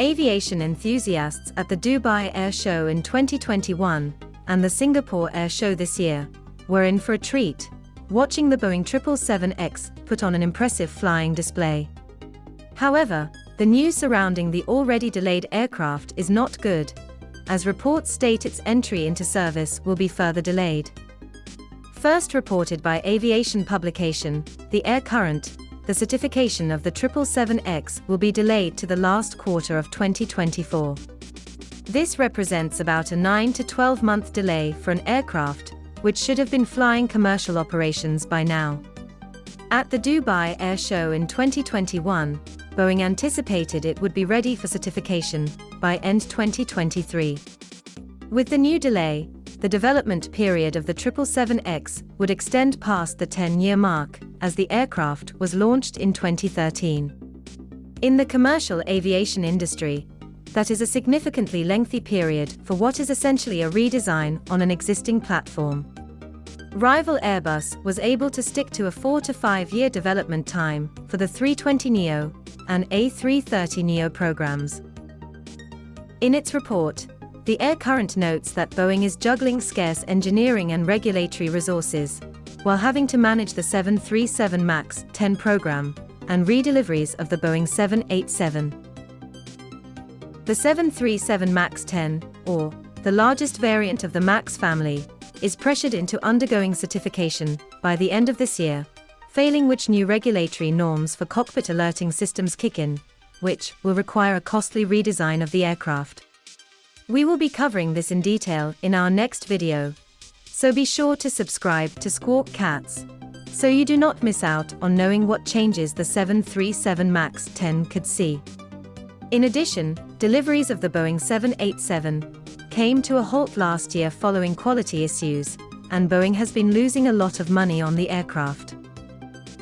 Aviation enthusiasts at the Dubai Air Show in 2021 and the Singapore Air Show this year were in for a treat, watching the Boeing 777X put on an impressive flying display. However, the news surrounding the already delayed aircraft is not good, as reports state its entry into service will be further delayed. First reported by Aviation publication, The Air Current, the certification of the 777X will be delayed to the last quarter of 2024. This represents about a 9 to 12-month delay for an aircraft, which should have been flying commercial operations by now. At the Dubai Air Show in 2021, Boeing anticipated it would be ready for certification by end 2023. With the new delay, the development period of the 777X would extend past the 10-year mark, as the aircraft was launched in 2013. In the commercial aviation industry, that is a significantly lengthy period for what is essentially a redesign on an existing platform. Rival Airbus was able to stick to a 4 to 5 year development time for the 320neo and A330neo programs. In its report, the Air Current notes that Boeing is juggling scarce engineering and regulatory resources, while having to manage the 737 MAX 10 program and redeliveries of the Boeing 787. The 737 MAX 10, or the largest variant of the MAX family, is pressured into undergoing certification by the end of this year, failing which new regulatory norms for cockpit alerting systems kick in, which will require a costly redesign of the aircraft. We will be covering this in detail in our next video, so be sure to subscribe to Squawk Cats, so you do not miss out on knowing what changes the 737 MAX 10 could see. In addition, deliveries of the Boeing 787 came to a halt last year following quality issues, and Boeing has been losing a lot of money on the aircraft.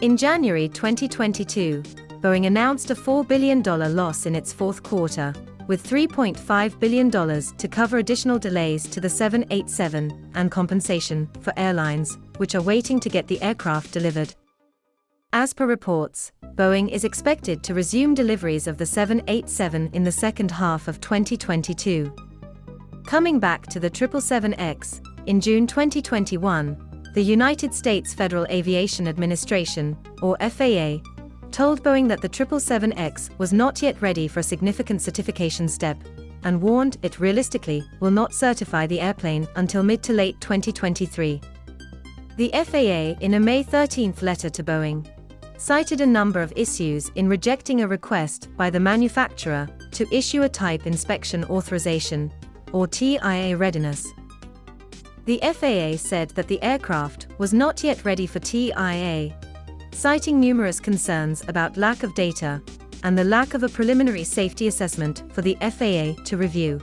In January 2022, Boeing announced a $4 billion loss in its fourth quarter, with $3.5 billion to cover additional delays to the 787 and compensation for airlines, which are waiting to get the aircraft delivered. As per reports, Boeing is expected to resume deliveries of the 787 in the second half of 2022. Coming back to the 777X, in June 2021, the United States Federal Aviation Administration, or FAA, told Boeing that the 777X was not yet ready for a significant certification step, and warned it realistically will not certify the airplane until mid to late 2023. The FAA, in a May 13 letter to Boeing, cited a number of issues in rejecting a request by the manufacturer to issue a Type Inspection Authorization, or TIA readiness. The FAA said that the aircraft was not yet ready for TIA, citing numerous concerns about lack of data and the lack of a preliminary safety assessment for the FAA to review.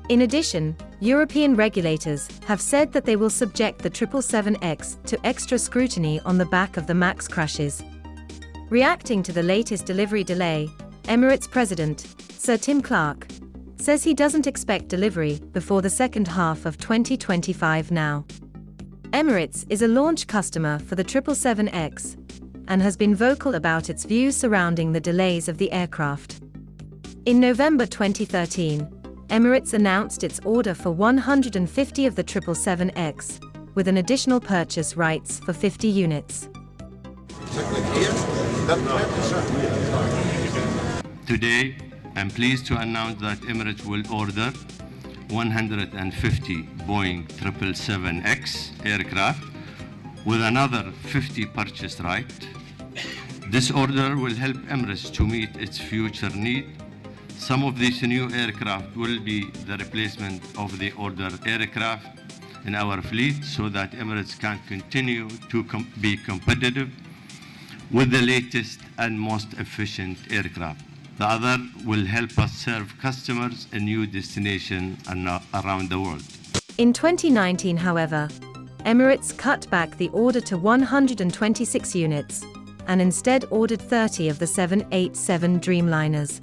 In addition, European regulators have said that they will subject the 777X to extra scrutiny on the back of the MAX crashes. Reacting to the latest delivery delay, Emirates President, Sir Tim Clark, says he doesn't expect delivery before the second half of 2025 now. Emirates is a launch customer for the 777X and has been vocal about its views surrounding the delays of the aircraft. In November 2013, Emirates announced its order for 150 of the 777X, with an additional purchase rights for 50 units. Today, I'm pleased to announce that Emirates will order 150 Boeing 777X aircraft with another 50 purchase rights. This order will help Emirates to meet its future need. Some of these new aircraft will be the replacement of the older aircraft in our fleet so that Emirates can continue to be competitive with the latest and most efficient aircraft. The other will help us serve customers in new destinations around the world. In 2019, however, Emirates cut back the order to 126 units, and instead ordered 30 of the 787 Dreamliners.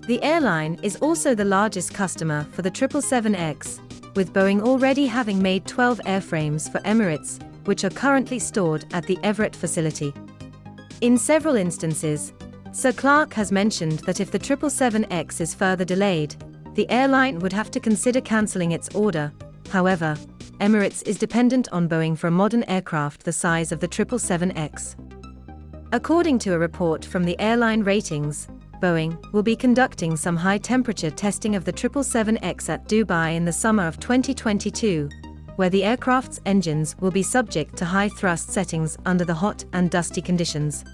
The airline is also the largest customer for the 777X, with Boeing already having made 12 airframes for Emirates, which are currently stored at the Everett facility. In several instances, Sir Clark has mentioned that if the 777X is further delayed, the airline would have to consider cancelling its order. However, Emirates is dependent on Boeing for a modern aircraft the size of the 777X. According to a report from the airline ratings, Boeing will be conducting some high-temperature testing of the 777X at Dubai in the summer of 2022, where the aircraft's engines will be subject to high-thrust settings under the hot and dusty conditions.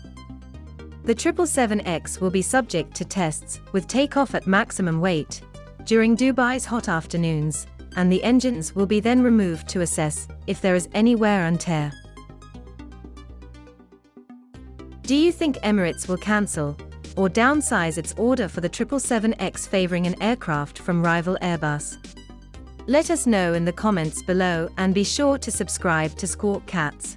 The 777X will be subject to tests with takeoff at maximum weight during Dubai's hot afternoons, and the engines will be then removed to assess if there is any wear and tear. Do you think Emirates will cancel or downsize its order for the 777X, favoring an aircraft from rival Airbus? Let us know in the comments below and be sure to subscribe to Squawk Cats.